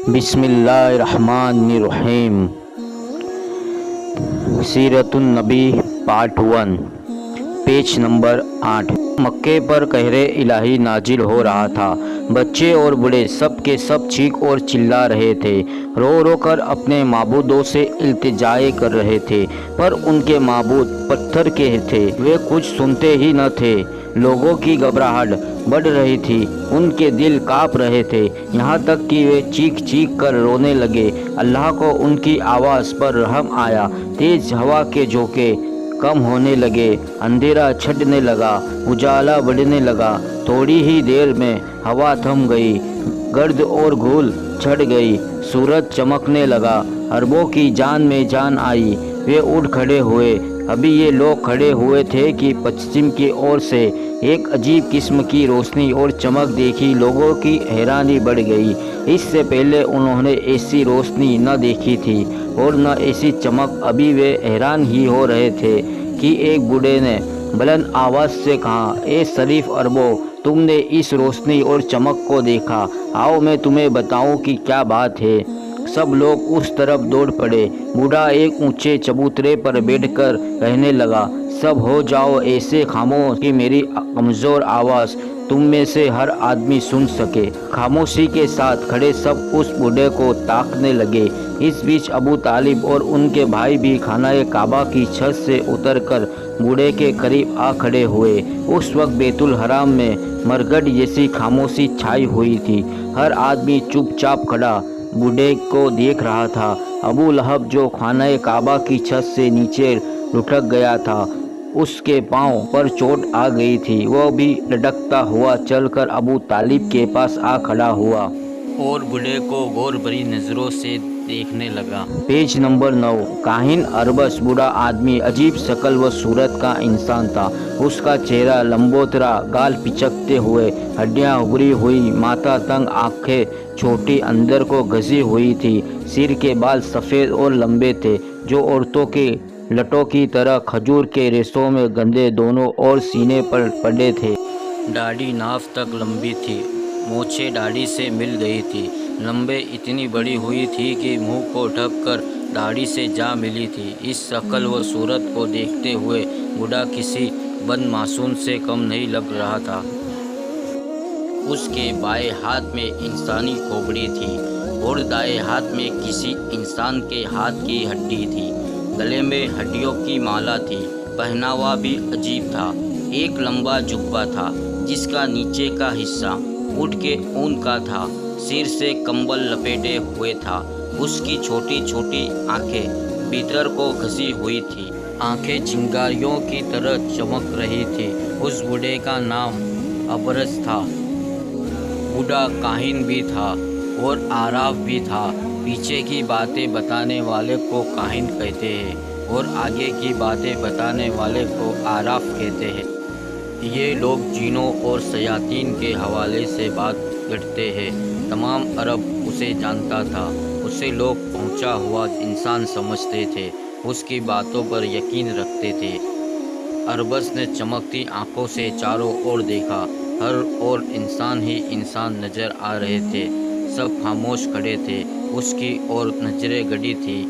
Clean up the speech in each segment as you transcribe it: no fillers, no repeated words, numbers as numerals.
بسم اللہ الرحمن الرحیم۔ سیرت النبی پارٹ 1، پیج نمبر 8۔ مکے پر قہر الہی نازل ہو رہا تھا۔ بچے اور بوڑھے سب کے سب چیخ اور چلا رہے تھے، رو رو کر اپنے معبودوں سے التجائیں کر رہے تھے، پر ان کے معبود پتھر کے تھے، وہ کچھ سنتے ہی نہ تھے۔ لوگوں کی گھبراہٹ بڑھ رہی تھی، ان کے دل کانپ رہے تھے، یہاں تک کہ وہ چیخ چیخ کر رونے لگے۔ اللہ کو ان کی آواز پر رحم آیا۔ تیز ہوا کے جھونکے کم ہونے لگے، اندھیرا چھٹنے لگا، اجالا بڑھنے لگا۔ تھوڑی ہی دیر میں ہوا تھم گئی، گرد اور دھول چھٹ گئی، سورج چمکنے لگا، عربوں کی جان میں جان آئی۔ وہ اٹھ کھڑے ہوئے۔ ابھی یہ لوگ کھڑے ہوئے تھے کہ پچھم کی اور سے ایک عجیب قسم کی روشنی اور چمک دیکھی۔ لوگوں کی حیرانی بڑھ گئی، اس سے پہلے انہوں نے ایسی روشنی نہ دیکھی تھی اور نہ ایسی چمک۔ ابھی وہ حیران ہی ہو رہے تھے کہ ایک بوڑھے نے بلند آواز سے کہا، اے شریف عربوں، تم نے اس روشنی اور چمک کو دیکھا، آؤ میں تمہیں بتاؤں کہ کیا بات ہے۔ سب لوگ اس طرف دوڑ پڑے۔ بوڑھا ایک اونچے چبوترے پر بیٹھ کر کہنے لگا، سب ہو جاؤ ایسے خاموش کہ میری کمزور آواز تم میں سے ہر آدمی سن سکے۔ خاموشی کے ساتھ کھڑے سب اس بوڑھے کو تاکنے لگے۔ اس بیچ ابو طالب اور ان کے بھائی بھی خانہ کعبہ کی چھت سے اتر کر بوڑھے کے قریب آ کھڑے ہوئے۔ اس وقت بیت الحرام میں مرگٹ جیسی خاموشی چھائی ہوئی تھی، ہر آدمی چپ چاپ کھڑا بوڑھے کو دیکھ رہا تھا۔ ابو لہب جو خانہ کعبہ کی چھت سے نیچے لٹک گیا تھا، اس کے پاؤں پر چوٹ آ گئی تھی، وہ بھی لٹکتا ہوا چل کر ابو طالب کے پاس آ کھڑا ہوا اور بوڑھے کو غور بھری نظروں سے دیکھنے لگا۔ Page number 9۔ کاہن اربس بوڑھا آدمی عجیب شکل و صورت کا انسان تھا۔ اس کا چہرہ لمبوترا، گال پچکتے ہوئے، ہڈیاں ابھری ہوئی، ماتھا تنگ، آنکھیں چھوٹی اندر کو گھسی ہوئی تھی۔ سر کے بال سفید اور لمبے تھے جو عورتوں کے لٹوں کی طرح کھجور کے ریشوں میں گندے دونوں اور سینے پر پڑے تھے۔ داڑھی ناف تک لمبی تھی، مونچھیں داڑھی سے مل گئی تھی، لمبے اتنی بڑی ہوئی تھی کہ منہ کو ڈھک کر داڑھی سے جا ملی تھی۔ اس شکل و صورت کو دیکھتے ہوئے بوڑھا کسی بد معشوق سے کم نہیں لگ رہا تھا۔ اس کے بائیں ہاتھ میں انسانی کھوپڑی تھی اور دائیں ہاتھ میں کسی انسان کے ہاتھ کی ہڈی تھی۔ گلے میں ہڈیوں کی مالا تھی۔ پہناوا بھی عجیب تھا۔ ایک لمبا جبہ تھا جس کا نیچے کا حصہ اٹھ کے اون کا تھا، سر سے کمبل لپیٹے ہوئے تھا۔ اس کی چھوٹی چھوٹی آنکھیں بھیتر کو گھسی ہوئی تھی، آنکھیں چنگاریوں کی طرح چمک رہی تھی۔ اس بوڑھے کا نام ابرص تھا۔ بوڑھا کاہن بھی تھا اور عارف بھی تھا۔ پیچھے کی باتیں بتانے والے کو کاہن کہتے ہیں اور آگے کی باتیں بتانے والے کو عارف کہتے ہیں۔ یہ لوگ جنوں اور شیاطین کے حوالے سے بات کرتے ہیں۔ تمام عرب اسے جانتا تھا، اسے لوگ پہنچا ہوا انسان سمجھتے تھے، اس کی باتوں پر یقین رکھتے تھے۔ اربس نے چمکتی آنکھوں سے چاروں اور دیکھا، ہر اور انسان ہی انسان نظر آ رہے تھے۔ سب خاموش کھڑے تھے، اس کی اور نظریں گڑی تھی۔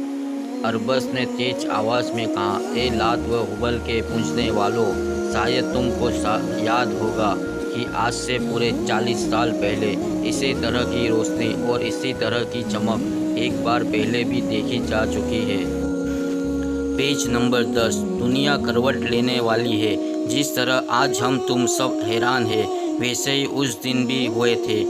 اربس نے تیز آواز میں کہا، اے لات و حبل کے پوجنے والوں، شاید تم کو یاد ہوگا کہ آج سے پورے 40 سال پہلے اسی طرح کی روشنی اور اسی طرح کی چمک ایک بار پہلے بھی دیکھی جا چکی ہے۔ Page number 10۔ دنیا کروٹ لینے والی ہے۔ جس طرح آج ہم تم سب حیران ہیں، ویسے ہی اس دن بھی ہوئے تھے۔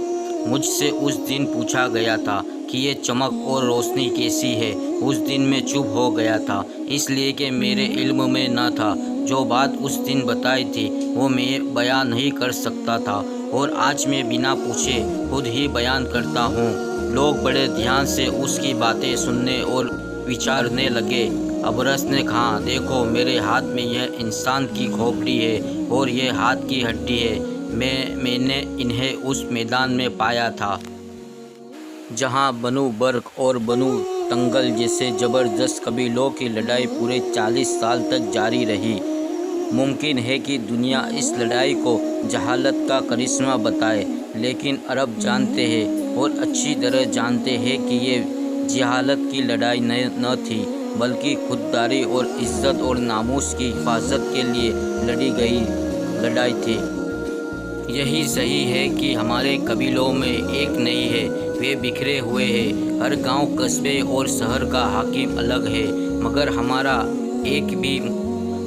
مجھ سے اس دن پوچھا گیا تھا کہ یہ چمک اور روشنی کیسی ہے۔ اس دن میں چپ ہو گیا تھا، اس لیے کہ میرے علم میں نہ تھا۔ جو بات اس دن بتائی تھی وہ میں بیان نہیں کر سکتا تھا، اور آج میں بنا پوچھے خود ہی بیان کرتا ہوں۔ لوگ بڑے دھیان سے اس کی باتیں سننے اور وچارنے لگے۔ ابرص نے کہا، دیکھو میرے ہاتھ میں یہ انسان کی کھوپڑی ہے اور یہ ہاتھ کی ہڈی ہے۔ میں نے انہیں اس میدان میں پایا تھا جہاں بنو برق اور بنو تنگل جیسے زبردست قبیلوں کی لڑائی پورے 40 سال تک جاری رہی۔ ممکن ہے کہ دنیا اس لڑائی کو جہالت کا کرشمہ بتائے، لیکن عرب جانتے ہیں اور اچھی طرح جانتے ہیں کہ یہ جہالت کی لڑائی نہ تھی بلکہ خودداری اور عزت اور ناموس کی حفاظت کے لیے لڑی گئی لڑائی تھی۔ یہی صحیح ہے کہ ہمارے قبیلوں میں ایک نہیں ہے، وہ بکھرے ہوئے ہیں، ہر گاؤں قصبے اور شہر کا حاکم الگ ہے، مگر ہمارا ایک بھی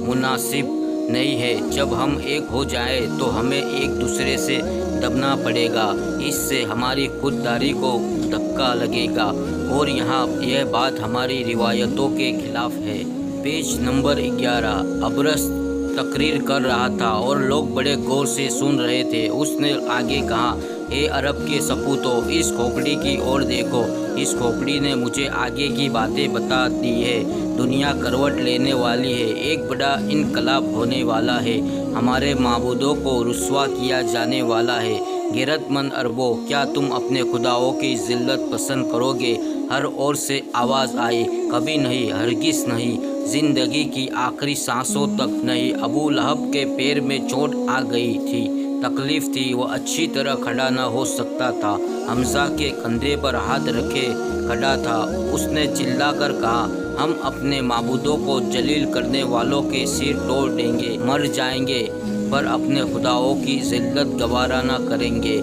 مناسب نہیں ہے۔ جب ہم ایک ہو جائیں تو ہمیں ایک دوسرے سے دبنا پڑے گا، اس سے ہماری خودداری کو دھکا لگے گا اور یہ بات ہماری روایتوں کے خلاف ہے۔ Page number 11۔ ابرس تقریر کر رہا تھا اور لوگ بڑے غور سے سن رہے تھے۔ اس نے آگے کہا، اے عرب کے سپوتوں، اس کھوپڑی کی اور دیکھو۔ اس کھوپڑی نے مجھے آگے کی باتیں بتا دی ہے۔ دنیا کروٹ لینے والی ہے، ایک بڑا انقلاب ہونے والا ہے، ہمارے معبودوں کو رسوا کیا جانے والا ہے۔ غیرت مند عربوں، کیا تم اپنے خداؤں کی ذلت پسند کرو گے؟ ہر اور سے آواز آئی، کبھی نہیں، ہرگز نہیں، زندگی کی آخری سانسوں تک نہیں۔ ابو لہب کے پیر میں چوٹ آ گئی تھی، تکلیف تھی، وہ اچھی طرح کھڑا نہ ہو سکتا تھا۔ حمزہ کے کندھے پر ہاتھ رکھے کھڑا تھا۔ اس نے چلا کر کہا، ہم اپنے معبودوں کو ذلیل کرنے والوں کے سر توڑ دیں گے، مر جائیں گے، پر اپنے خداؤں کی ذلت گوارا نہ کریں گے۔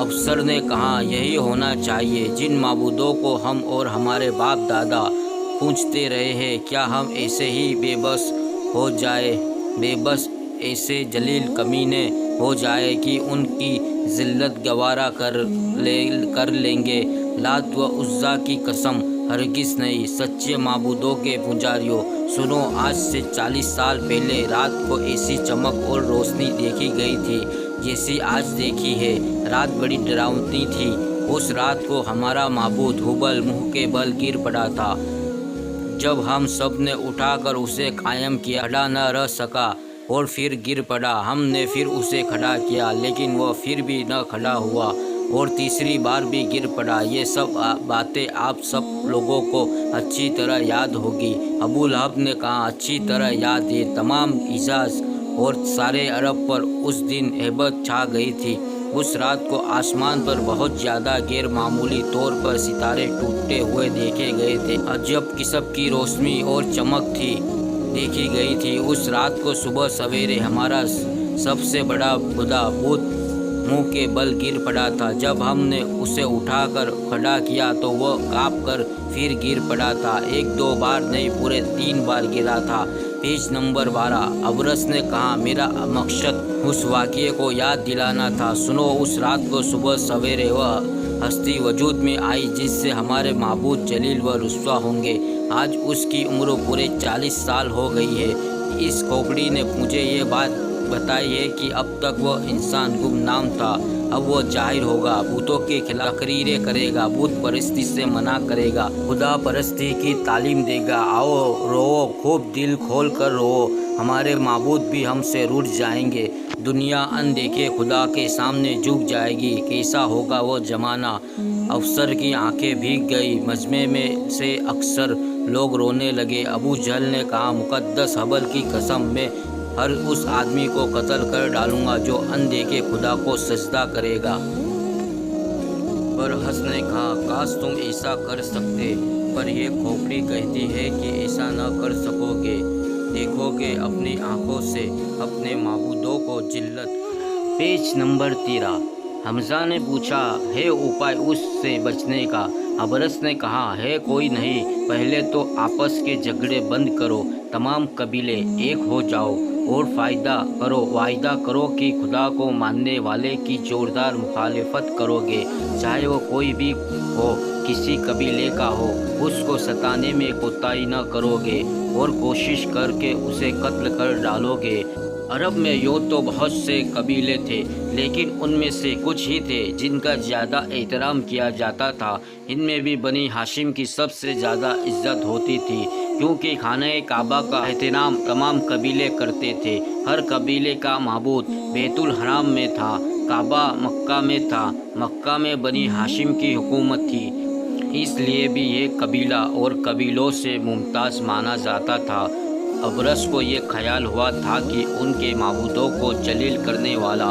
افسر نے کہا، یہی ہونا چاہیے جن معبودوں کو ہم اور ہمارے باپ دادا پوجتے رہے ہیں۔ کیا ہم ایسے ہی بے بس ایسے ذلیل کمینے ہو جائے کہ ان کی ذلت گوارا کر لیں گے؟ لات و عزیٰ کی قسم، ہرگز نہیں۔ سچے معبودوں کے پجاریوں، سنو، آج سے 40 سال پہلے رات کو ایسی چمک اور روشنی دیکھی گئی تھی جیسی آج دیکھی ہے۔ رات بڑی ڈراؤنی تھی۔ اس رات کو ہمارا معبود ہبل منہ کے بل گر پڑا تھا۔ جب ہم سب نے اٹھا کر اسے قائم کیا، کھڑا نہ رہ سکا اور پھر گر پڑا۔ ہم نے پھر اسے کھڑا کیا، لیکن وہ پھر بھی نہ کھڑا ہوا اور تیسری بار بھی گر پڑا۔ یہ سب باتیں آپ سب لوگوں کو اچھی طرح یاد ہوگی۔ ابو لہب نے کہا، اچھی طرح یاد ہے۔ تمام حجاز اور سارے عرب پر اس دن ہیبت چھا گئی تھی۔ اس رات کو آسمان پر بہت زیادہ غیر معمولی طور پر ستارے ٹوٹتے ہوئے دیکھے گئے تھے۔ عجب قسم کی روشنی اور چمک تھی دیکھی گئی تھی۔ اس رات کو صبح سویرے ہمارا سب سے بڑا خدا بت منہ کے بل گر پڑا تھا۔ جب ہم نے اسے اٹھا کر کھڑا کیا تو وہ کانپ کر پھر گر پڑا تھا۔ 1-2 بار نہیں، پورے 3 بار گرا تھا۔ Page number 12۔ ابرس نے کہا، میرا مقصد اس واقعے کو یاد دلانا تھا۔ سنو، اس رات کو صبح سویرے وہ ہستی وجود میں آئی جس سے ہمارے معبود ذلیل و رسوا ہوں گے۔ آج اس کی عمر پورے 40 سال ہو گئی ہے۔ اس کھوپڑی نے مجھے یہ بات بتائی ہے کہ اب تک وہ انسان گمنام تھا، اب وہ ظاہر ہوگا، بتوں کے خلاف تقریریں کرے گا، بت پرستی سے منع کرے گا، خدا پرستی کی تعلیم دے گا۔ آؤ رو، خوب دل کھول کر رو، ہمارے معبود بھی ہم سے روٹھ جائیں گے، دنیا ان دیکھے خدا کے سامنے جھک جائے گی۔ کیسا ہوگا وہ زمانہ؟ افسر کی آنکھیں بھیگ گئی۔ مجمع میں سے اکثر لوگ رونے لگے۔ ابو جہل نے کہا، مقدس ہبل کی قسم، میں ہر اس آدمی کو قتل کر ڈالوں گا جو ان دیکھے خدا کو سجدہ کرے گا۔ برحس نے کہا، کاش تم ایسا کر سکتے، پر یہ کھوپڑی کہتی ہے کہ ایسا نہ کر سکو گے، دیکھو گے اپنی آنکھوں سے اپنے معبودوں کو ذلت۔ Page number 13۔ حمزہ نے پوچھا، ہے اپائے اس سے بچنے کا؟ ابرس نے کہا، ہے کوئی نہیں، پہلے تو آپس کے جھگڑے بند کرو، تمام قبیلے ایک ہو جاؤ اور وعدہ کرو کہ خدا کو ماننے والے کی زوردار مخالفت کرو گے، چاہے وہ کوئی بھی ہو، کسی قبیلے کا ہو، اس کو ستانے میں کوتاہی نہ کرو گے اور کوشش کر کے اسے قتل کر ڈالو گے۔ عرب میں یوں تو بہت سے قبیلے تھے، لیکن ان میں سے کچھ ہی تھے جن کا زیادہ احترام کیا جاتا تھا۔ ان میں بھی بنی ہاشم کی سب سے زیادہ عزت ہوتی تھی، کیونکہ خانہ کعبہ کا احترام تمام قبیلے کرتے تھے۔ ہر قبیلے کا معبود بیت الحرام میں تھا، کعبہ مکہ میں تھا، مکہ میں بنی ہاشم کی حکومت تھی، اس لیے بھی یہ قبیلہ اور قبیلوں سے ممتاز مانا جاتا تھا۔ ابرس کو یہ خیال ہوا تھا کہ ان کے معبودوں کو ذلیل کرنے والا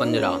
15।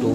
2